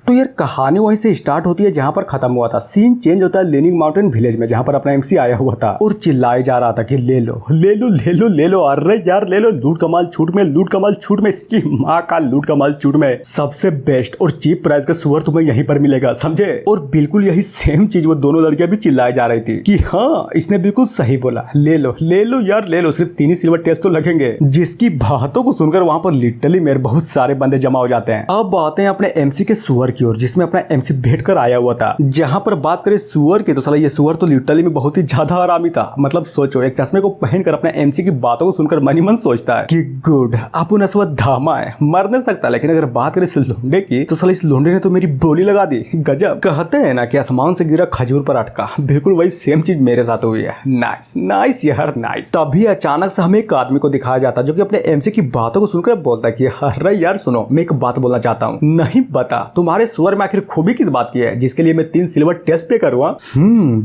तो यार कहानी वहीं से स्टार्ट होती है जहाँ पर खत्म हुआ था। सीन चेंज होता है लेनिंग माउंटेन विलेज में जहाँ पर अपना एमसी आया हुआ था और चिल्लाए जा रहा था कि ले लो ले लो ले लो ले लो, अरे यार ले लो, लूट कमाल छूट में, लूट कमाल छूट में, इसकी माँ का लूट कमाल छूट में, सबसे बेस्ट और चीप प्राइस का सुअर तुम्हें यहीं पर मिलेगा, समझे। और बिल्कुल यही सेम चीज वो दोनों लड़कियां भी चिल्लाई जा रही थी कि हाँ इसने बिल्कुल सही बोला, ले लो यार ले लो, सिर्फ 3 ही सिल्वर टेस्ट तो लगेंगे। जिसकी बातों को सुनकर वहां पर लिटरली मेरे बहुत सारे बंदे जमा हो जाते हैं। अब आते हैं अपने एमसी के सुअर की ओर जिसमें अपना एमसी बैठ कर आया हुआ था। जहां पर बात करें सुअर की तो साला ये सुअर तो लिटरली में बहुत ही ज्यादा आरामी था। मतलब सोचो एक चश्मे को पहनकर अपने एमसी की बातों को सुनकर मन ही मन सोचता है कि गुड अपन असवा धामा है, मर नहीं सकता। लेकिन अगर बात करें इस लोंडे की तो साला इस लोंडे ने तो मेरी बोली लगा दी। गजब। कहते हैं ना कि आसमान से गिरा खजूर पर अटका, बिल्कुल वही सेम चीज मेरे साथ हुई है। नाइस नाइस यार नाइस। तभी अचानक से हमें एक आदमी को दिखाया जाता जो कि अपने एमसी की बातों को सुनकर बोलता है कि अरे यार सुनो, मैं एक बात बोलना चाहता हूँ। नहीं बता तुम्हारे सुअर में आखिर खूबी किस बात की है जिसके लिए मैं 3 सिल्वर टेस्ट पे करूँगा।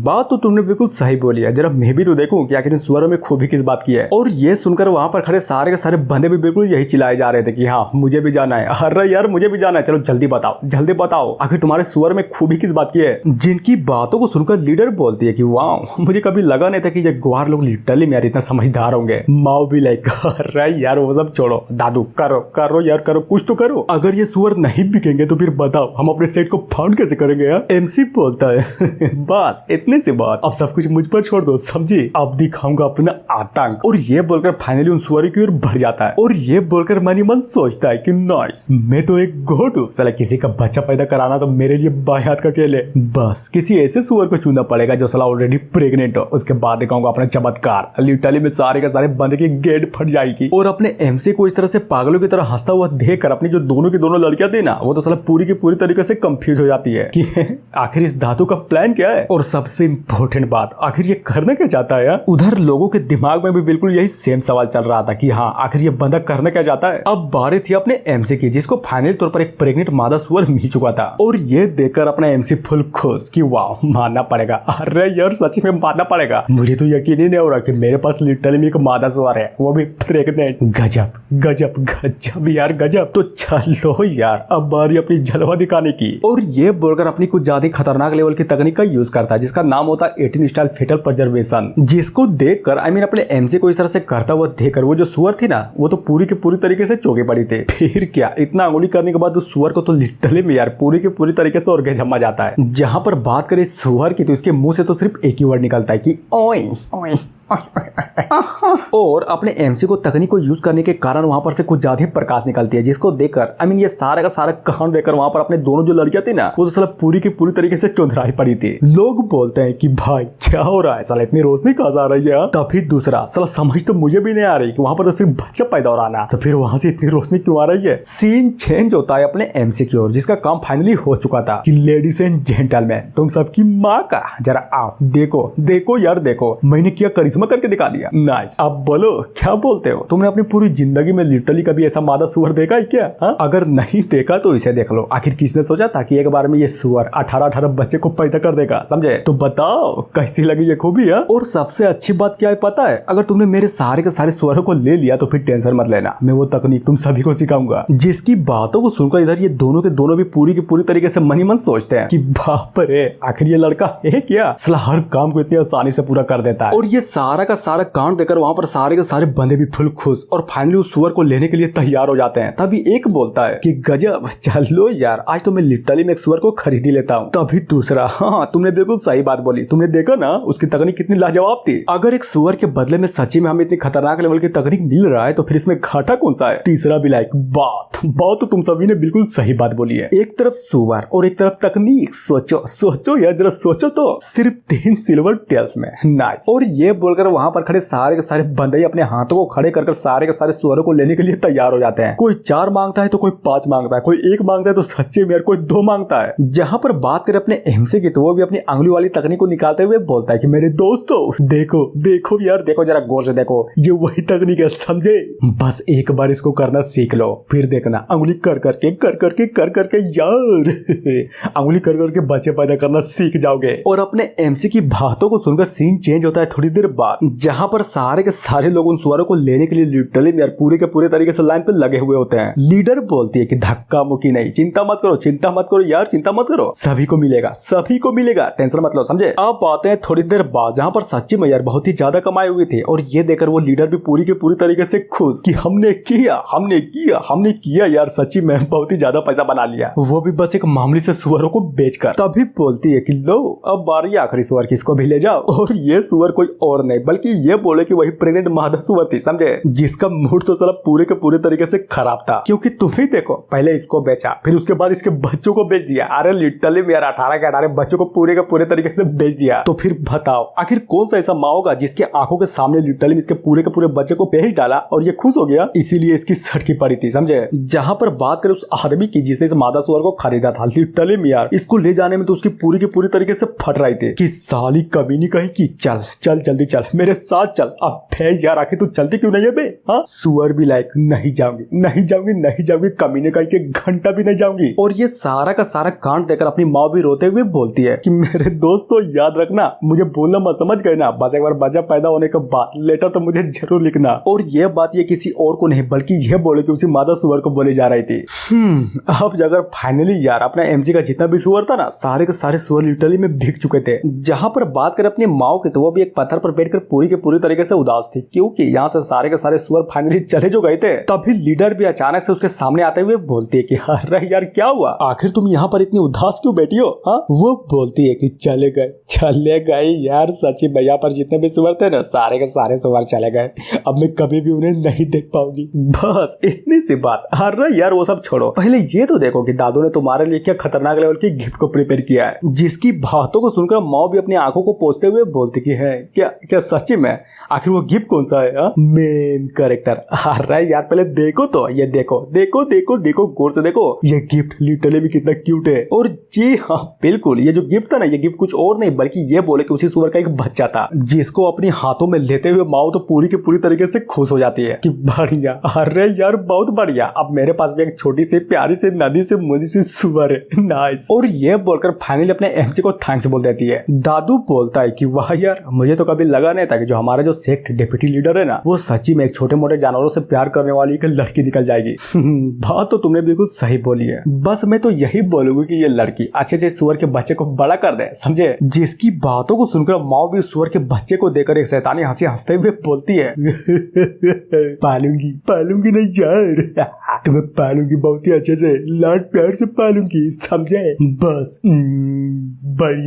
बात तो तुमने बिल्कुल सही बोली है, जरा मैं भी तो देखूं कि आखिर इन सुअरों में खूबी किस बात की है। और ये सुनकर वहां पर खड़े सारे के सारे बंदे भी बिल्कुल यही चिल्लाए जा रहे थे कि हाँ मुझे भी जाना है, अरे यार मुझे भी जाना है, चलो जल्दी बताओ आखिर तुम्हारे सुअर में खूबी किस बात की है। जिनकी बातों को सुनकर लीडर बोलती है कि वाह मुझे कभी लगा नहीं था कि ये ग्वार लोग लिटरली में यार इतना समझदार होंगे। माओ भी लाइक अरे यार वो सब छोड़ो, दादू करो यार करो, कुछ तो करो। अगर ये सुअर नहीं बिकेंगे तो फिर बताओ हम अपने सेट को फाउंड कैसे करेंगे यार। एमसी बोलता है बस इतने से बात, अब सब कुछ मुझ पर छोड़ दो, समझे, अब दिखाऊंगा अपना आतंक। और ये बोलकर फाइनली उन सुअर की ओर बढ़ जाता है और ये बोलकर मन ही मन सोचता है कि नाइस, मैं तो एक गोट हूँ, साला किसी का बच्चा पैदा कराना तो मेरे लिए बाएं हाथ का खेल है। बस किसी ऐसे सुअर को चुनना पड़ेगा जो साला ऑलरेडी प्रेग्नेंट हो, उसके बाद दिखाऊंगा अपना चमत्कार। लिटरली में सारे के सारे बंदे की गेट फट जाएगी। और अपने एमसी को इस तरह से पागलों की तरह हंसता हुआ देखकर अपनी जो दोनों की दोनों लड़कियां थी ना वो तो साला पूरी की पूरी तरीके से कंफ्यूज हो जाती है कि आखिर इस धातु का प्लान क्या है। और सबसे इंपॉर्टेंट बात, आखिर ये करना क्या चाहता है यार। उधर लोगों के दिमाग में भी बिल्कुल यही सेम सवाल चल रहा था कि हाँ आखिर ये बंदा करना क्या चाहता है। अब बारी थी अपने एमसी की जिसको फाइनली तौर पर एक प्रेग्नेंट मादा सुअर मिल चुका था। और ये देखकर अपना एमसी फुल खुश कि वाह मानना पड़ेगा, अरे यार सच में मानना पड़ेगा, मुझे तो यकीन ही नहीं हो रहा कि मेरे पास लिटरली एक मादा सुअर है, वो भी प्रेग्नेंट। गजब गजब गजब यार गजब। तो चलो यार अब बारी अपनी जलवा दिखाने की। और ये बोलकर अपनी कुछ ज्यादा खतरनाक लेवल की तकनीक का यूज करता है जिसका नाम होता है 18 स्टाइल फेटल प्रिजर्वेशन। जिसको देखकर अपने एमसी को इस तरह से करता हुआ देखकर वो जो सुअर थी ना वो तो पूरी की पूरी तरीके से चौके पड़ी थे। फिर क्या, इतना अंगुली करने के बाद उस सुअर को तो लिटरली में यार पूरी की पूरी तरीके से और जमा जाता है। जहां पर बात करें सुअर की तो इसके मुंह से तो सिर्फ एक ही वर्ड निकलता है कि ओए ओए। और अपने एमसी को तकनीक को यूज करने के कारण वहां पर से कुछ ज्यादा प्रकाश निकलती है जिसको देखकर ये सारा का सारा कांड देखकर वहां पर अपने दोनों जो लड़कियां थी ना वो तो साला पूरी की पूरी तरीके से चौंधराई पड़ी थी। लोग बोलते हैं कि भाई क्या हो रहा है, साला इतनी रोशनी कहां से आ रही है। तभी दूसरा साला समझ तो मुझे भी नहीं आ रही कि वहां पर तो सिर्फ बच्चा पैदा हो रहा, तो फिर वहां से इतनी रोशनी क्यों आ रही है। सीन चेंज होता है अपने एमसी की ओर जिसका काम फाइनली हो चुका था कि लेडीज एंड जेंटलमैन तुम सबकी माँ का जरा आओ देखो यार देखो, मैंने क्या करिश्मा करके दिखा दिया। नाइस। अब बोलो क्या बोलते हो, तुमने अपनी पूरी जिंदगी में लिटरली कभी ऐसा मादा सुअर देखा है क्या? हा? अगर नहीं देखा तो इसे देख लो। आखिर किसने सोचा था कि एक बार में ये सुअर 18 बच्चे को पैदा कर देगा, समझे। तो बताओ कैसी लगी ये खूबी है। और सबसे अच्छी बात क्या है पता है, अगर तुमने मेरे सारे के सारे सुअरों को ले लिया तो फिर टेंशन मत लेना, मैं वो तकनीक तुम सभी को सिखाऊंगा। जिसकी बातों को सुनकर इधर ये दोनों के दोनों भी पूरी की पूरी तरीके से मन ही मन सोचते हैं कि बाप रे आखिर ये लड़का है क्या, साला हर काम को इतनी आसानी से पूरा कर देता है। और ये सारा का सारा कांड देखकर वहां पर सारे के सारे बंदे भी फुल खुश और फाइनली उस सुअर को लेने के लिए तैयार हो जाते हैं। तभी एक बोलता है कि गजब, चलो यार आज तो मैं लिटरली में एक सुअर को खरीद ही लेता हूँ। तभी दूसरा, हाँ तुमने बिल्कुल सही बात बोली, तुमने देखा ना उसकी तकनीक कितनी लाजवाब थी। अगर एक सुअर के बदले में सच्ची में हमें इतनी खतरनाक लेवल की तकनीक मिल रहा है तो फिर इसमें घाटा कौन सा है। तीसरा भी लाइक बात तो तुम सभी ने बिल्कुल सही बात बोली है। एक तरफ सुअर और एक तरफ तकनीक, सोचो यार जरा सोचो तो, सिर्फ 3 सिल्वर टेल्स में। नाइस। और ये बोलकर वहां पर खड़े सारे के सारे बंदे अपने हाथों को खड़े कर सारे के सारे सुअरों को लेने के लिए तैयार हो जाते हैं। कोई 4 मांगता है तो कोई 5 मांगता है, कोई 1 मांगता है तो सच्चे में कोई 2 मांगता है। जहां पर बात करें अपने एमसी की तो वो भी अपनी अंगुली वाली तकनीक को निकालते हुए बोलता है कि मेरे दोस्तों देखो यार देखो जरा गौर से देखो, ये वही तकनीक है, समझे। बस एक बार इसको करना सीख लो, फिर देखना अंगुली कर करके यार अंगुली कर करके बच्चे पैदा करना सीख जाओगे। और अपने एमसी की बातों को सुनकर सीन चेंज होता है थोड़ी देर बात जहाँ पर सारे के सारे लोग उन सुअरों को लेने के लिए लिटरली यार पूरे के पूरे तरीके से लाइन पे लगे हुए होते हैं। लीडर बोलती है कि धक्का मुक्की नहीं, चिंता मत करो, चिंता मत करो यार, चिंता मत करो, सभी को मिलेगा, सभी को मिलेगा, टेंशन मत लो, समझे। अब आते हैं थोड़ी देर बाद जहाँ पर सच्ची में यार बहुत ही ज्यादा कमाई हुई थी और ये देखकर वो लीडर भी पूरी के पूरी तरीके से खुश कि हमने किया यार, सच्ची में बहुत ही ज्यादा पैसा बना लिया, वो भी बस एक मामूली से सुअरों को बेचकर। तभी बोलती है कि लो अब बारी आखिरी सुअर किसको भी ले जाओ। और ये सुअर कोई और नहीं बल्कि ये बोले कि वही प्रेग्नेंट मादा सुअर थी, समझे, जिसका मूड तो साला पूरे के पूरे तरीके से खराब था। क्योंकि तुम ही देखो, पहले इसको बेचा, फिर उसके बाद इसके बच्चों को बेच दिया। अरे लिटरली यार 18 के 18 बच्चों को पूरे के पूरे तरीके से बेच दिया। तो फिर बताओ आखिर कौन सा ऐसा माँ होगा जिसके आंखों के सामने लिटरली इसके पूरे के पूरे बच्चे को बेच डाला और ये खुश हो गया। इसीलिए इसकी सटकी पड़ी थी, समझे। जहाँ पर बात करें उस आदमी की जिसने इस मादा सुअर को खरीदा था, लिटरली यार इसको ले जाने में तो उसकी पूरी की पूरी तरीके से फट रही थी कि साली कभी नहीं कही कि चल चल जल्दी चल मेरे साथ चल। अब भैया यार आखिर तू चलती क्यों नहीं है बे? हाँ, सुअर भी लाइक नहीं जाऊंगी, नहीं जाऊंगी, नहीं जाऊंगी, कमीने कहीं के घंटा भी नहीं जाऊंगी। और ये सारा का सारा कांड देकर अपनी माँ भी रोते हुए बोलती है कि मेरे दोस्त तो याद रखना, मुझे बोलना मत, समझ गए ना, बस एक बार बच्चा पैदा होने के बाद लेटर तो मुझे जरूर लिखना। और ये बात ये किसी और को नहीं बल्कि ये बोले कि उसी मादा सुअर को बोले जा रही थी। अब अगर फाइनली यार अपना एमसी का जितना भी सुअर था ना, सारे के सारे सुअर लिटरली में बिक चुके थे। जहां पर बात करें अपनी माँ की तो वो भी एक पत्थर पर बैठकर पूरी के पूरी तरीके से उदास थी क्योंकि यहाँ से सारे के सारे सुअर फाइनली चले जो गए थे। तभी लीडर भी अचानक से उसके सामने आते हुए बोलती है कि अरे यार क्या हुआ, आखिर तुम यहाँ पर इतनी उदास क्यों बैठी हो? हाँ, वो बोलती है कि चले गए यार, सच्ची में यहाँ पर जितने भी सुअर थे ना, सारे के सारे सुअर चले गए, अब मैं कभी भी उन्हें नहीं देख पाऊंगी। बस इतनी सी बात। अरे यार वो सब छोड़ो, पहले ये तो देखो कि दादू ने तुम्हारे लिए क्या खतरनाक लेवल की गिफ्ट को प्रिपेयर किया है। जिसकी बातों को सुनकर माँ भी अपनी आंखों को पोंछते हुए बोलती कि है क्या सच्ची में, आखिर वो गिफ्ट कौन सा है? Main character. अरे यार पहले देखो तो, ये देखो गौर से देखो, ये गिफ्ट लिटरली भी कितना क्यूट है। और जी हाँ बिल्कुल, ये जो गिफ्ट था ना, ये गिफ्ट कुछ और नहीं बल्कि ये बोले कि उसी सुअर का एक बच्चा था जिसको अपने हाथों में लेते हुए माँ तो पूरी की पूरी तरीके से खुश हो जाती है कि बढ़िया, अरे यार बहुत बढ़िया, अब मेरे पास भी एक छोटी सी प्यारी सी नदी से मुझी सी सुअर है, नाइस। और ये बोलकर फाइनली अपने एमसी को थैंक्स बोल देती है। दादू बोलता है कि वाह यार, मुझे तो कभी लगा नहीं था कि जो हमारा जो सेक्ट डिप्टी लीडर है ना, वो सच्ची में एक छोटे मोटे जानवरों से प्यार करने वाली एक लड़की निकल जाएगी। बात तो तुमने बिल्कुल सही बोली है, बस मैं तो यही बोलूंगी कि ये लड़की अच्छे से सुअर के बच्चे को बड़ा कर दे, समझे। जिसकी बातों को सुनकर माँ भी सुअर के बच्चे को देखकर एक शैतानी हंसी हंसते हुए बोलती है पालूंगी नहीं यार, तुम्हें पालूंगी बहुत ही अच्छे से, लाड प्यार से पालूंगी, समझे। बस बड़ी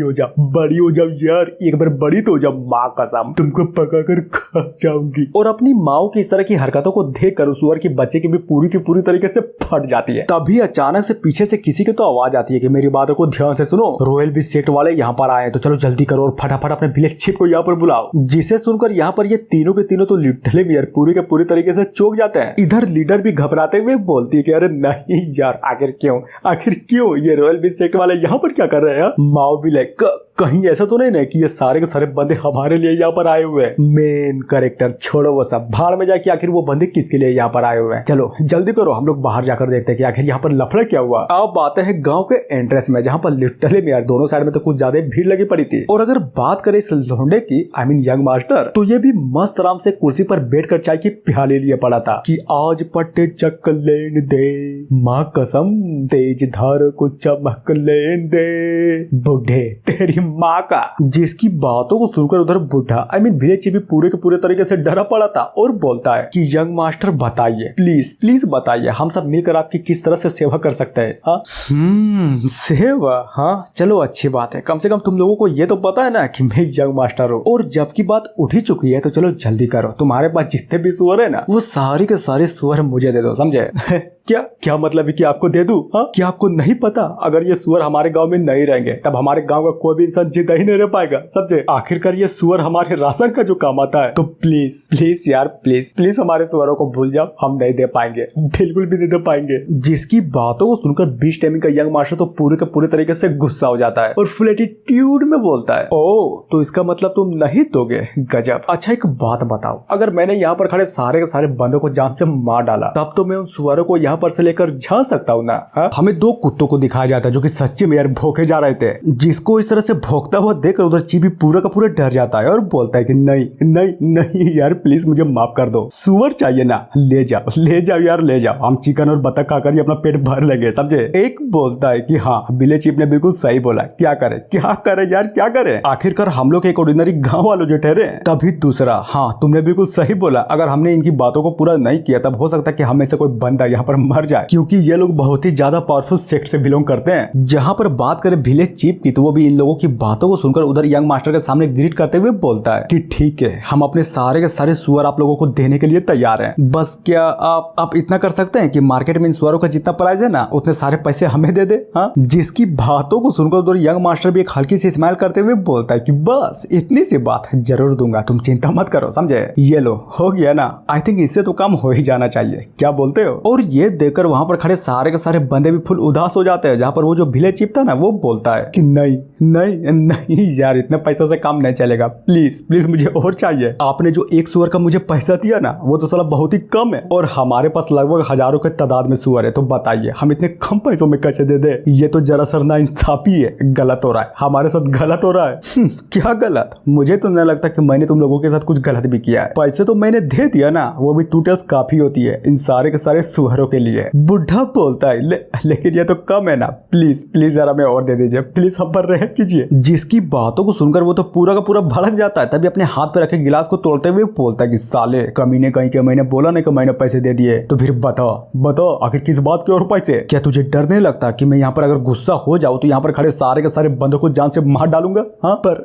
हो जाओ यार, एक बार बड़ी तो हो जाओ, माँ कसम तुमको पका कर खा जाऊंगी। और अपनी माँ की इस तरह की हरकतों को देखकर उस सुअर के बच्चे की भी पूरी तरीके से फट जाती है। तभी अचानक से पीछे से किसी की तो आवाज आती है कि मेरी बातों को ध्यान से सुनो, रॉयल बी सेक्ट वाले यहाँ पर आए, तो चलो जल्दी करो और फटाफट अपने विलेज चीफ को यहाँ पर बुलाओ। जिसे सुनकर यहाँ पर ये तीनों के तीनों तो लिटरली यार पूरी के पूरी तरीके से चौंक जाते हैं। इधर लीडर भी घबराते हुए बोलती है कि अरे नहीं यार, आखिर क्यों ये रॉयल बी सेक्ट वाले यहाँ पर क्या कर रहे हैं? माओ भी लाइक कहीं ऐसा तो नहीं ना कि ये सारे के सारे बंदे हमारे लिए यहाँ पर आए हुए हैं। मेन कैरेक्टर छोड़ो, वो सब भाड़ में जाके आखिर वो बंदे किसके लिए यहाँ पर आए हुए हैं। चलो जल्दी करो, हम लोग बाहर जाकर देखते हैं कि आखिर यहाँ पर लफड़ा क्या हुआ। अब आते हैं गांव के एंट्रेंस में, जहाँ पर लिटरली यार दोनों साइड में तो कुछ ज्यादा भीड़ लगी पड़ी थी। और अगर बात करें इस लौंडे की, आई मीन यंग मास्टर, तो ये भी मस्त आराम से कुर्सी पर बैठकर चाय की प्याली लिए पड़ा था कि आज पट्टे चक लेन दे, माँ कसम तेज धार को चमक लेन दे, बुढ़े तेरी माँ का। जिसकी बातों को सुनकर उधर बुढ़ा आई मीन विलेज भी पूरे के पूरे तरीके से डरा पड़ा था और बोलता है कि यंग मास्टर बताइए, प्लीज बताइए, हम सब मिलकर आपकी किस तरह से सेवा कर सकते हैं। हाँ सेवा, हाँ चलो अच्छी बात है, कम से कम तुम लोगों को ये तो पता है ना कि मैं यंग मास्टर हूँ। और जबकि बात उठ ही चुकी है तो चलो जल्दी करो, तुम्हारे पास जितने भी सुअर है ना, वो सारे के सारे सुअर मुझे दे दो, समझे। क्या मतलब है कि आपको दे दूं? हाँ, क्या आपको नहीं पता अगर ये सुअर हमारे गांव में नहीं रहेंगे तब हमारे गांव का कोई भी इंसान जिंदा ही नहीं रह पाएगा, समझे। आखिरकार ये सुअर हमारे राशन का जो काम आता है, तो प्लीज यार प्लीज हमारे सुअरों को भूल जाओ, हम नहीं दे पाएंगे, बिल्कुल भी नहीं दे पाएंगे। जिसकी बातों को सुनकर बीच टाइमिंग का यंग मास्टर तो पूरे के पूरे तरीके से गुस्सा हो जाता है और फुल एटीट्यूड में बोलता है, ओ तो इसका मतलब तुम नहीं दोगे, गजब। अच्छा एक बात बताओ, अगर मैंने यहाँ पर खड़े सारे के सारे बंदों को जान से मार डाला तब तो मैं उन सुअरों को यहाँ यहाँ पर से लेकर जा सकता हूँ ना। हा? हमें दो कुत्तों को दिखाया जाता है जो कि सच्चे में यार भौंके जा रहे थे। जिसको इस तरह से भौंकता हुआ देखकर उधर चीपी पूरा का पूरा डर जाता है और बोलता है कि नहीं नहीं नहीं यार प्लीज मुझे माफ कर दो, सुअर चाहिए ना, ले जाओ यार ले जाओ, हम चिकन और बतख खाकर ही अपना पेट भर लेंगे, समझे। एक बोलता है कि हाँ बिले चीप ने बिल्कुल सही बोला, क्या करे यार क्या करे, आखिरकार हम लोग एक ऑर्डिनरी गाँव वालों जो ठहरे। तभी दूसरा, हाँ तुमने बिल्कुल सही बोला, अगर हमने इनकी बातों को पूरा नहीं किया तब हो सकता है कि हम में से कोई बंदा यहाँ पर मर जाए, क्योंकि ये लोग बहुत ही ज्यादा पावरफुल सेक्ट से बिलोंग करते हैं। जहाँ पर बात करें विलेज चीफ की तो वो भी इन लोगों की बातों को सुनकर उधर यंग मास्टर के सामने ग्रीट करते हुए बोलता है कि ठीक है हम अपने सारे के सारे सुअर आप लोगों को देने के लिए तैयार हैं, बस क्या आप इतना कर सकते हैं कि मार्केट में इन सुअरों का जितना प्राइस है ना उतने सारे पैसे हमें दे दे। हाँ, जिसकी बातों को सुनकर उधर यंग मास्टर भी एक हल्की सी स्माइल करते हुए बोलता है कि बस इतनी सी बात जरूर दूंगा, तुम चिंता मत करो, समझे। ये लो हो गया ना, आई थिंक इससे तो काम हो ही जाना चाहिए, क्या बोलते हो। और ये देखकर वहां पर खड़े सारे के सारे बंदे भी फुल उदास हो जाते हैं। जहाँ पर वो जो विलेज चीफ था ना वो बोलता है कि नहीं नहीं नहीं यार इतने पैसों से काम नहीं चलेगा, प्लीज प्लीज मुझे और चाहिए। आपने जो एक सुअर का मुझे पैसा दिया ना वो तो साला बहुत ही कम है और हमारे पास लगभग हजारों के तादाद में सुअर है, तो बताइए हम इतने कम पैसों में कैसे दे दे। ये तो जरा सर ना इंसाफी है, गलत हो रहा है, हमारे साथ गलत हो रहा है। क्या गलत? मुझे तो नहीं लगता कि मैंने तुम लोगों के साथ कुछ गलत भी किया है, पैसे तो मैंने दे दिया ना, वो भी 2 टेल्स काफी होती है इन सारे के सारे सुअरों के लिए। बुढ़ा बोलता है लेकिन ये तो कम है ना, प्लीज प्लीज जरा हमें और दे दीजिए, प्लीज हम पर रह कीजिए। जिसकी बातों को सुनकर वो तो पूरा का पूरा भड़क जाता है, तभी अपने हाथ पे रखे गिलास को तोड़ते हुए बोलता है कि साले कमीने कहीं के, मैंने बोला नहीं कि मैंने पैसे दे दिए, तो फिर बताओ आखिर किस बात के और पैसे। क्या तुझे डर नहीं लगता कि मैं यहाँ पर अगर गुस्सा हो जाऊँ तो यहाँ पर खड़े सारे के सारे बंदों को जान से मार डालूंगा। हाँ पर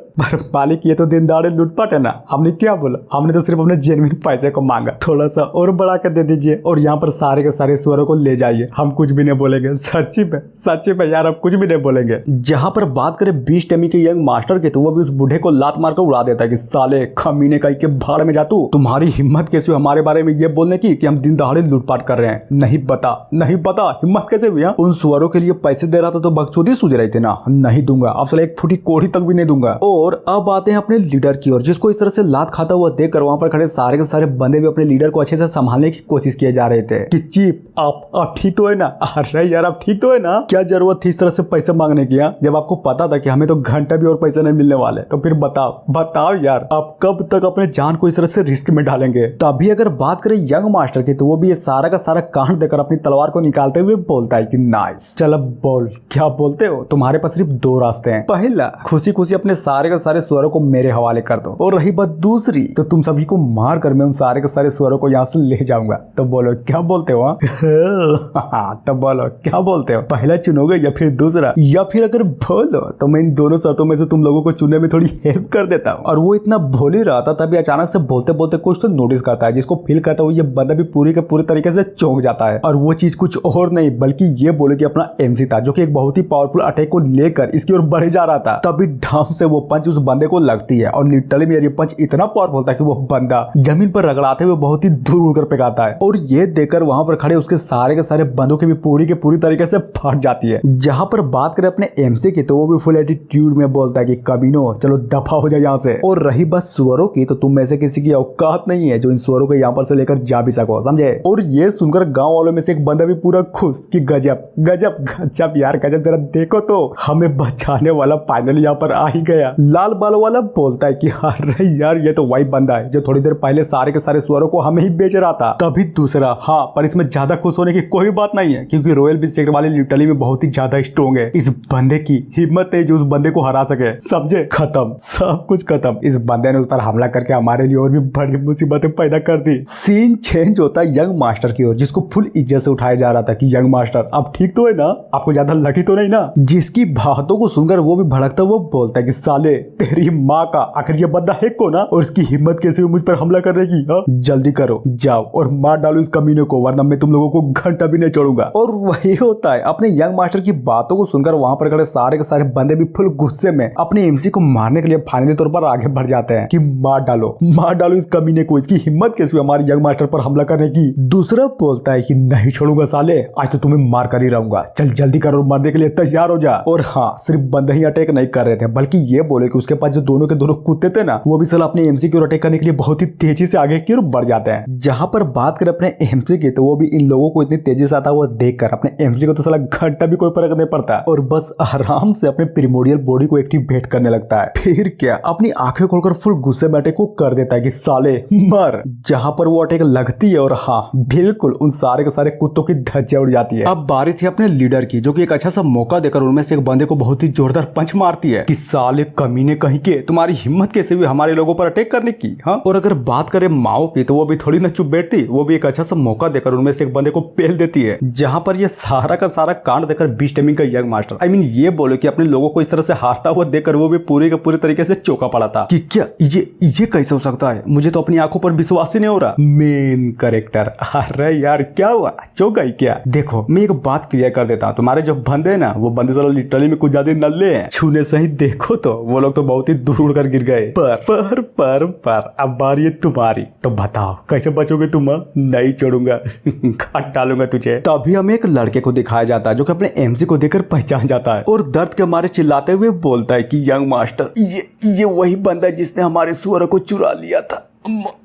मालिक ये तो दिन दहाड़े लूटपाट है ना, हमने क्या बोला, हमने तो सिर्फ अपने जेन्युइन पैसे को मांगा, थोड़ा सा और बढ़ा कर दे दीजिए और यहाँ पर सारे के सारे सुअरों को ले जाइए, हम कुछ भी नहीं बोलेंगे, सच्ची में यार अब कुछ भी नहीं बोलेंगे। जहाँ पर बात करें 20 टेमी के यंग मास्टर की तो वो भी उस बूढ़े को लात मारकर उड़ा देता है कि साले खमीने कहीं के भाड़ में जा तू, तुम्हारी हिम्मत कैसे हमारे बारे में ये बोलने की कि हम दिन दहाड़े लूटपाट कर रहे हैं। नहीं पता हिम्मत कैसे हुई। उन सुअरों के लिए पैसे दे रहा था तो बकचोदी सूझ रही थी ना, नहीं दूंगा, अब साले एक फुटी कोड़ी तक भी नहीं दूंगा। और अब आते हैं अपने लीडर की ओर, जिसको इस तरह से लात खाता हुआ देखकर वहां पर खड़े सारे के सारे बंदे भी अपने लीडर को अच्छे से संभालने की कोशिश किए जा रहे थे कि चीफ आप ठीक तो है ना, अरे यार आप ठीक तो है ना, क्या जरूरत थी इस तरह से पैसे मांगने की, जब आपको पता था कि हमें तो घंटा भी और पैसे नहीं मिलने वाले, तो फिर बताओ यार आप कब तक अपने जान को इस तरह से रिस्क में डालेंगे। तभी अगर बात करें यंग मास्टर की तो वो भी ये सारा का सारा कांड देकर अपनी तलवार को निकालते हुए बोलता है कि नाइस, चल अब बोल क्या बोलते हो, तुम्हारे पास सिर्फ 2 रास्ते हैं, पहला खुशी खुशी अपने सारे के सारे सुअरों को मेरे हवाले कर दो, और रही बात दूसरी तो तुम सभी को मार कर मैं उन सारे के सारे सुअरों को यहाँ से ले जाऊंगा, तो बोलो क्या बोलते हो। तो बोलो क्या बोलते हो, पहला चुनोगे या फिर दूसरा, या फिर अगर बोलो तो मैं इन दोनों शर्तों में से तुम लोगों को चुनने में थोड़ी हेल्प कर देता हूँ। और वो इतना भोल ही रहा था तभी अचानक से बोलते बोलते कुछ तो नोटिस करता है, जिसको फील करता है ये बंदा भी पूरी के पूरी तरीके से चौंक जाता है। और वो चीज कुछ और नहीं बल्कि ये बोले कि अपना एमसी था जो कि एक बहुत ही पावरफुल अटैक को लेकर इसकी ओर बढ़े जा रहा था। तभी ढाम से वो पंच उस बंदे को लगती है और लिटरली में ये पंच इतना पावरफुल था कि वो बंदा जमीन पर रगड़ाते हुए बहुत ही दूर उड़कर फेंकाता है। और ये देखकर वहां पर खड़े उसके सारे के सारे बंदों की भी पूरी के पूरी तरीके से फट जाती है। जहां पर बात करें अपने एमसी की तो वो भी फुल एटीट्यूड में बोलता है कि कमीनो चलो दफा हो जाए यहाँ से। और रही बात सुअरों की तो तुम में से किसी की औकात नहीं है जो इन सुअरों को यहाँ पर से लेकर जा भी सको, समझे। और ये सुनकर गांव वालों में से एक बंदा भी पूरा खुश कि गजब गजब गजब यार गजब, जरा देखो तो हमें बचाने वाला फाइनली यहाँ पर आ ही गया। लाल बालों वाला बोलता है कि अरे यार ये तो वही बंदा है जो थोड़ी देर पहले सारे के सारे सुअरों को हमें ही बेच रहा था। तभी दूसरा, हाँ पर इसमें ज्यादा खुश होने की कोई बात नहीं है क्योंकि रॉयल बीच सेक्टर वाले लिटरली में बहुत ही ज्यादा स्ट्रॉन्ग है। इस बंदे की हिम्मत है जो उस बंदे को हरा सके, समझे। खत्म, सब कुछ खत्म। इस बंदे ने उस पर हमला करके हमारे लिए और भी बड़ी मुसीबतें पैदा कर दी। सीन चेंज होता है यंग मास्टर की ओर, जिसको फुल इज्जत से उठाया जा रहा था कि यंग मास्टर अब ठीक तो है ना, आपको ज्यादा लकी तो नहीं ना। जिसकी बातों को सुनकर वो भी भड़कता हुआ बोलता है कि साले तेरी माँ का, आखिर ये बंदा है कौन ना, और इसकी हिम्मत कैसे हुई मुझ पर हमला करने की। जल्दी करो, जाओ और मार डालो इस कमीने को, वरना मैं तुम लोगों को घंटा भी नहीं छोड़ूंगा। और वही होता है, अपने यंग मास्टर की बातों को सुनकर वहां पर खड़े सारे के सारे बंदे भी फुल गुस्से में अपने एमसी को मारने के लिए फाइनली तौर पर आगे बढ़ जाते हैं कि मार डालो इस कमीने को, इसकी हिम्मत कैसे हुई हमारे यंग मास्टर पर हमला करने की। दूसरा बोलता है कि नहीं छोड़ूंगा साले, आज तो तुम्हें मार कर ही रहूंगा, चल जल्दी करो, मरने के लिए तैयार हो जा। और हाँ, सिर्फ बंदे ही अटैक नहीं कर रहे थे बल्कि ये बोले कि उसके पास जो दोनों के दोनों कुत्ते थे ना, वो भी साला अपने एमसी की ओर अटैक करने के लिए बहुत ही तेजी से आगे की ओर बढ़ जाते हैं। जहां पर बात करें अपने एमसी की तो वो भी इन लोगों लोगों को इतनी तेजी से आता हुआ देखकर अपने एमसी को तो साला घंटा भी कोई फर्क नहीं पड़ता और बस आराम से अपने प्रिमोडियल बॉडी को एक्टिवेट करने लगता है। फिर क्या अपनी आंखें खोलकर फुल गुस्से में अटैक को कर देता है कि साले मर। जहां पर वो अटैक लगती है और हाँ बिल्कुल उन सारे के सारे कुत्तों की धज्जियां उड़ जाती है। अब बारी थी अपने लीडर की, जो कि एक अच्छा सा मौका देकर उनमें से एक बंदे को बहुत ही जोरदार पंच मारती है कि साले कमीने कहीं के, तुम्हारी हिम्मत कैसे हुई हमारे लोगों पर अटैक करने की। हाँ, और अगर बात करें माओ की तो वो भी थोड़ी ना चुप बैठती, वो भी एक अच्छा सा मौका देकर उनमें से एक बंदे को पेल देती है। जहां पर ये सारा का सारा कांड देकर बीस्ट टाइमिंग का यंग मास्टर ये बोलो कि अपने लोगों को इस तरह से हारता हुआ देखकर वो भी पूरे के पूरे तरीके से चौंका पड़ा था कि क्या ये कैसे हो सकता है, मुझे तो अपनी आंखों पर विश्वास ही नहीं हो रहा। मेन कैरेक्टर, अरे यार क्या हुआ, चौंका ही क्या। देखो मैं एक बात क्लियर कर देता हूँ, तुम्हारे जो बंदे हैं ना वो बंदे जरा लिटरली में कुछ ज्यादा नल्ले हैं, छूने से ही देखो तो वो लोग तो बहुत ही दूर उड़ कर गिर गए। पर अब बारी है तुम्हारी, तो बताओ कैसे बचोगे तुम। नहीं छोड़ूंगा, काट डालूंगा तुझे। तभी हमें एक लड़के को दिखाया जाता है जो कि अपने एमसी को देखकर पहचान जाता है और दर्द के मारे चिल्लाते हुए बोलता है कि यंग मास्टर ये वही बंदा है जिसने हमारे सुअर को चुरा लिया था,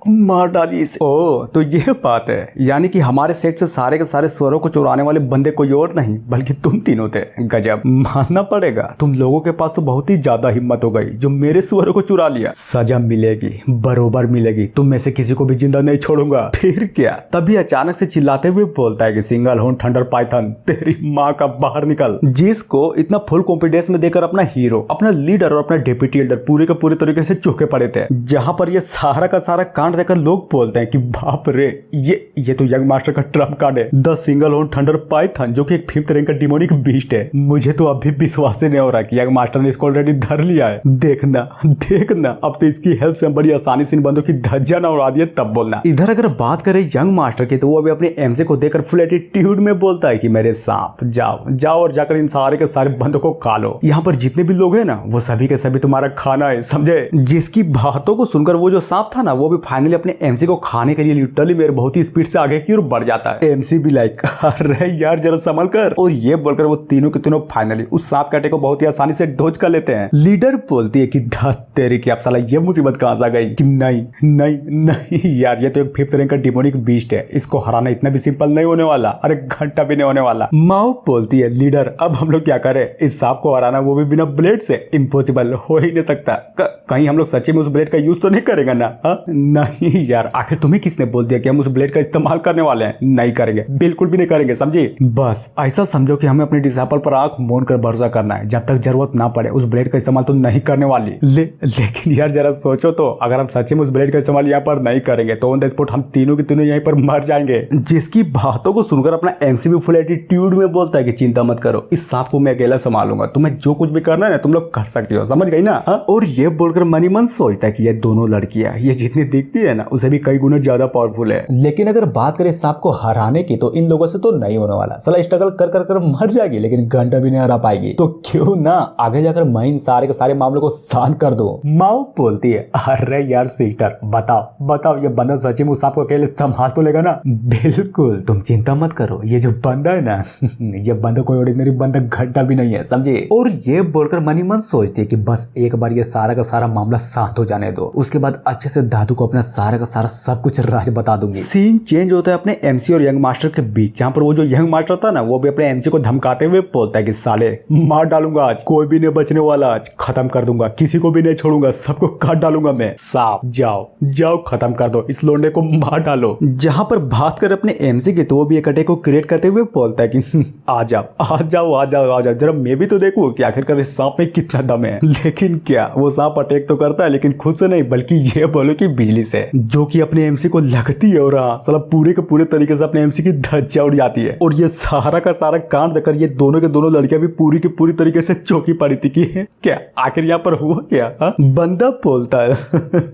मार डाली इसे। ओ तो ये बात है, यानी कि हमारे सेट से सारे के सारे स्वरों को चुराने वाले बंदे कोई और नहीं बल्कि तुम तीनों थे। गजब, मानना पड़ेगा तुम लोगों के पास तो बहुत ही ज्यादा हिम्मत हो गई जो मेरे स्वरों को चुरा लिया। सजा मिलेगी, बरोबर मिलेगी, तुम में से किसी को भी जिंदा नहीं छोड़ूंगा। फिर क्या, तभी अचानक से चिल्लाते हुए बोलता है कि सिंगल हॉर्न थंडर पाइथन तेरी माँ का बाहर निकल। जिसको इतना फुल कॉन्फिडेंस में देकर अपना हीरो, अपना लीडर और अपना डेप्यूटी एल्डर पूरे के पूरे तरीके से चौके पड़े थे। जहां पर ये सारा का सारा कांड देखकर लोग बोलते हैं कि बाप रे, ये तो यंग मास्टर का ट्रम्प कार्ड है, the single horn thunder Python, जो कि एक 5th रैंक का डिमोनिक बीस्ट है। मुझे तो अभी विश्वास ही नहीं हो रहा कि यंग मास्टर ने इसको ऑलरेडी धर लिया है। देखना अब तो इसकी हेल्प से बड़ी आसानी से इन बंदों की धज्जियां ना उड़ा दिए तब बोलना। इधर अगर बात करें यंग मास्टर की तो वो अभी अपने एमजे को देखकर फुल एटीट्यूड में बोलता है कि मेरे सांप जाओ और जाकर इन सारे के सारे बंदों को खा लो। यहाँ पर जितने भी लोग हैं ना वो सभी के सभी तुम्हारा खाना है, समझे। जिसकी बातों को सुनकर वो जो सांप था ना वो भी फाइनली अपने एमसी को खाने के लिए लिटरली मेरे बहुत ही स्पीड से आगे की ओर बढ़ जाता है। एमसी भी लाइक अरे यार जरा संभल कर, और ये बोलकर वो तीनों के तीनों फाइनली उस सांप काटे को बहुत ही आसानी से डोज कर लेते हैं। लीडर बोलती है कि धत तेरी की, अब साला ये मुसीबत कहां से आ गई कि नहीं यार ये तो एक 5th रैंक का डिमोनिक बीस्ट है, इसको हराना इतना भी सिंपल नहीं होने वाला, अरे घंटा भी नहीं होने वाला। माओ बोलती है लीडर अब हम लोग क्या करें, इस सांप को हराना वो भी बिना ब्लेड से, इम्पॉसिबल हो ही नहीं सकता। कहीं हम लोग सच्ची में उस ब्लेड का यूज तो नहीं करेंगे ना। नहीं यार, आखिर तुम्हें किसने बोल दिया कि हम उस ब्लेड का इस्तेमाल करने वाले हैं। नहीं करेंगे, बिल्कुल भी नहीं करेंगे, समझे। बस ऐसा समझो कि हमें अपने डिसाइपल पर आंख मूंद कर भरोसा करना है, जब तक जरूरत ना पड़े उस ब्लेड का इस्तेमाल तो नहीं करने वाली। लेकिन यार जरा सोचो तो, अगर हम सच्ची में उस ब्लेड का इस्तेमाल यहाँ पर नहीं करेंगे तो ऑन द स्पॉट हम तीनों के तीनों यहीं पर मर जाएंगे। जिसकी बातों को सुनकर अपना एमसी भी फुल एटीट्यूड में बोलता है कि चिंता मत करो, इस सांप को मैं अकेला संभालूंगा, तुम्हें जो कुछ भी करना है ना तुम लोग कर सकते हो, समझ गई ना। और ये बोलकर मनी मन सोचता है कि ये दोनों लड़कियां ये जितनी दिखती है ना उसे भी कई गुना ज्यादा पावरफुल है। लेकिन अगर बात करें सांप को हराने की तो इन लोगों से तो नहीं होने वाला, साला स्ट्रगल कर कर कर मर जाएगी लेकिन घंटा भी नहीं हरा पाएगी। तो क्यों ना आगे जाकर मैं इन सारे के सारे मामलों को शांत कर दूं। माओ बोलती है अरे यार सिस्टर बताओ ये बंदा सच्ची में उस सांप को अकेले संभाल तो लेगा ना। बिल्कुल तुम चिंता मत करो, ये जो बंदा है ना ये बंदा कोई ऑर्डिनरी बंदा घंटा भी नहीं है, समझे। और ये बोलकर मनी मन सोचती है कि बस एक बार ये सारा का सारा मामला शांत हो जाने दो, उसके बाद अच्छे से दादू को अपना सारा का सारा सब कुछ राज बता दूंगी। सीन चेंज होता है अपने एमसी और यंग मास्टर के बीच, जहाँ पर वो जो यंग मास्टर था ना वो भी अपने एमसी को धमकाते हुए बोलता है कि साले मार डालूंगा आज, कोई भी नहीं बचने वाला, आज खत्म कर दूंगा, किसी को भी नहीं छोड़ूंगा, सबको काट डालूंगा मैं। साफ जाओ खत्म कर दो, इस लोंडे को मार डालो। जहाँ पर बात कर अपने एमसी की तो वो भी एक अटैक को क्रिएट करते हुए बोलता है कि आ जाओ जरा मैं भी तो देखूं कि आखिरकार इस सांप में कितना दम है। लेकिन क्या वो सांप अटैक तो करता है लेकिन खुद से नहीं बल्कि ये बोलो कि बिजली से, जो कि अपने एमसी को लगती है और साला पूरे के पूरे तरीके से अपने एमसी की धज्जियां उड़ जाती है। और ये सारा का सारा कांड देखकर ये दोनों के दोनों लड़कियां भी पूरी की पूरी तरीके से चौंकी पड़ी थी कि क्या आखिर यहाँ पर हुआ क्या। बंदा बोलता है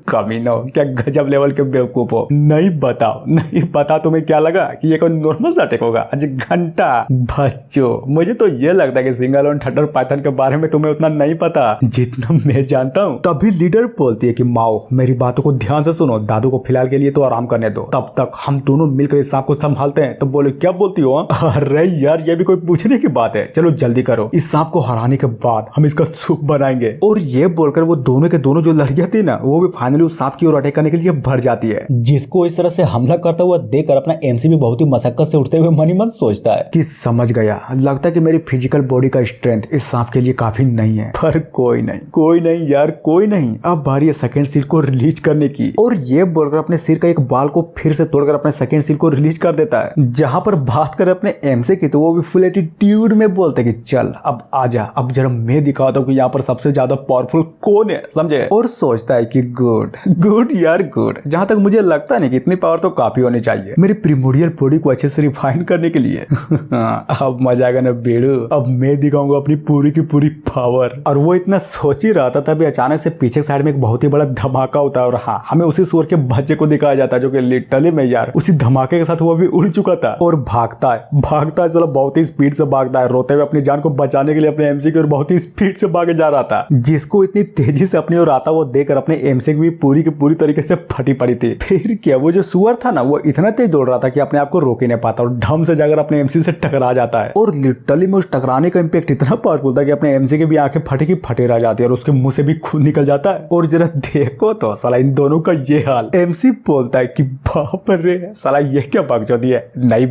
कमीनो क्या गजब लेवल के बेवकूफ हो, नहीं बता तुम्हें क्या लगा कि ये कोई नॉर्मल सा अटैक होगा आज घंटा। बच्चों मुझे तो ये लगता है कि सिंगल हॉर्न थंडर पाइथन के बारे में तुम्हें उतना नहीं पता जितना मैं जानता हूँ। तभी लीडर बोलती है कि माओ मेरी बातों को ध्यान से सुनो, दादू को फिलहाल के लिए तो आराम करने दो, तब तक हम दोनों मिलकर इस सांप को संभालते हैं। तो बोले क्या बोलती हो? अरे यार ये भी कोई पूछने की बात है, चलो जल्दी करो, इस सांप को हराने के बाद हम इसका सूप बनाएंगे। और ये बोलकर वो दोनों के दोनों जो लड़कियां थी ना, वो भी फाइनली उस सांप की ओर अटैक करने के लिए भर जाती है। जिसको इस तरह से हमला करता हुआ देखकर अपना एमसी भी बहुत ही मशक्कत से उठते हुए मन ही मन सोचता है कि समझ गया, लगता है कि मेरी फिजिकल बॉडी का स्ट्रेंथ इस सांप के लिए काफी नहीं है। पर कोई नहीं यार, कोई नहीं, अब बारी है सेकंड सील को रिलीज करने की। और ये बोलकर अपने सिर का एक बाल को फिर से तोड़कर अपने सेकंड सील को रिलीज कर देता है। जहां पर बात कर अपने एमसी की, तो वो भी फुल एटीट्यूड में बोलते कि चल अब आजा, अब जरा मैं दिखाता हूँ कि यहाँ पर सबसे ज्यादा पावरफुल कौन है, समझे। और सोचता है कि गुड यार गुड, जहां तक मुझे लगता नहीं कि इतनी पावर तो काफी होनी चाहिए मेरी प्रिमोडियल बॉडी को अच्छे से रिफाइन करने के लिए। अब मजा आएगा ना बेड़ू, अब मैं दिखाऊंगा अपनी पूरी की पूरी पावर। और वो इतना सोच ही रहा था, तभी अचानक से पीछे साइड में एक बहुत ही बड़ा धमाका होता है। और हाँ, हमें उसी सुअर के बच्चे को दिखाया जाता है, जो कि लिटरली में यार उसी धमाके के साथ वो भी उड़ चुका था और भागता है चलो बहुत ही स्पीड से भागता है, रोते हुए अपनी जान को बचाने के लिए अपने एमसी की ओर बहुत ही स्पीड से भागे जा रहा था। जिसको इतनी तेजी से अपनी ओर आता वो देखकर अपने एमसी भी पूरी की पूरी तरीके से फटी पड़ी थी। फिर क्या, वो जो सुअर था ना, वो इतना तेज दौड़ रहा था कि अपने आप को रोक ही नहीं पाता और ढम से जाकर अपने एमसी से टकरा जाता है। और लिटरली में उस टकराने का इम्पैक्ट इतना पावरफुल था कि अपने एमसी की भी आंखें फटे की फटे रह जाती है और उसके मुंह से भी खून निकल जाता है। और जरा देखो तो साला इन दोनों का ये हाल। एमसी बोलता है कि बाप रे साला ये क्या बकचोदी है, नहीं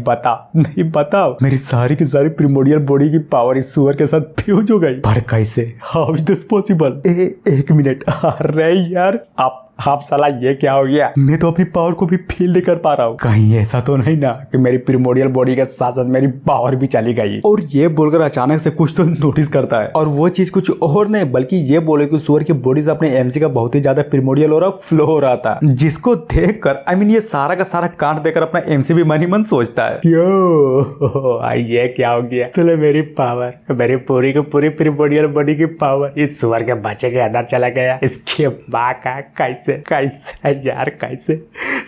बताओ मेरी सारी की सारी प्रिमोडियल बॉडी की पावर इस सुअर के साथ फ्यूज हो गई। पर कैसे, हाउ इज दिस पॉसिबल? एक मिनट, अरे यार आप साला ये क्या हो गया? मैं तो अपनी पावर को भी फील नहीं कर पा रहा हूँ। कहीं ऐसा तो नहीं ना कि मेरी प्रिमोडियल बॉडी के साथ साथ मेरी पावर भी चली गई? और ये बोलकर अचानक से कुछ तो नोटिस करता है, और वो चीज कुछ और नहीं बल्कि ये बोले कि सुअर की बॉडी से अपने एमसी का बहुत ही ज्यादा प्रिमोडियल और फ्लो हो रहा था। जिसको देखकर ये सारा का सारा कांड देखकर अपना एमसी भी मन ही मन सोचता है क्यों ये क्या हो गया? चलो मेरी पावर, मेरी पूरी की पूरी प्रिमोडियल बॉडी की पावर इस सुअर के बच्चे के अंदर चला गया। इसके माँ का कैसे यार, कैसे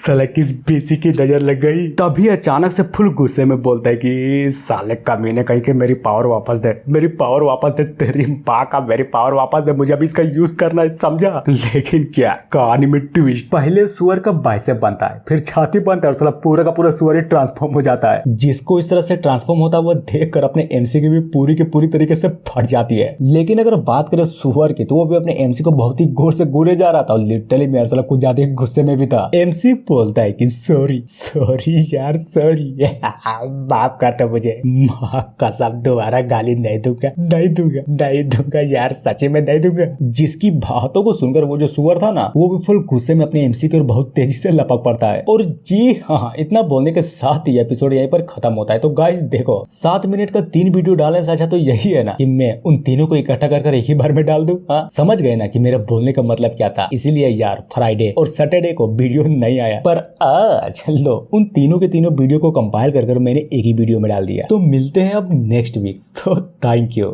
साले किस बीसी की नजर लग गई? तभी अचानक से फुल गुस्से में बोलता है कि साले कमीने कहीं के मेरी पावर वापस दे, मेरी पावर वापस दे, तेरी माँ का मेरी पावर वापस दे, मुझे अभी इसका यूज करना है, समझा? लेकिन क्या, कहानी में ट्विस्ट, पहले सुअर का बाइसेप बनता है, फिर छाती बनता है और साला पूरा का पूरा सुअर ही ट्रांसफॉर्म हो जाता है। जिसको इस तरह से ट्रांसफॉर्म होता है वो देख कर अपने एमसी की भी पूरी की पूरी तरीके से फट जाती है। लेकिन अगर बात करें सुअर की, तो वो भी अपने एमसी को बहुत ही जोर से घूरे जा रहा था और लिटरली मेरे साला कुछ ज्यादा गुस्से में भी था। एमसी बोलता है कि सॉरी यार, सॉरी माफ करता मुझे, माँ कसम दोबारा गाली नहीं दूंगा यार, सच्ची में नहीं दूंगा। जिसकी बातों को सुनकर वो जो सुअर था ना, वो भी फुल गुस्से में अपने एमसी की ओर बहुत तेजी से लपक पड़ता है। और जी हाँ, इतना बोलने के साथ ही एपिसोड यहीं पर खत्म होता है। तो गाइस देखो, 7 मिनट का 3 वीडियो डालने से अच्छा तो यही है ना कि मैं उन तीनों को इकट्ठा कर एक ही बार में डाल दूं। हाँ, समझ गए ना कि मेरा बोलने का मतलब क्या था। इसीलिए यार फ्राइडे और सैटरडे को वीडियो नहीं आया, पर आज लो उन तीनों के तीनों वीडियो को कंपाइल कर मैंने एक ही वीडियो में डाल दिया। तो मिलते हैं अब नेक्स्ट वीक। तो थैंक यू।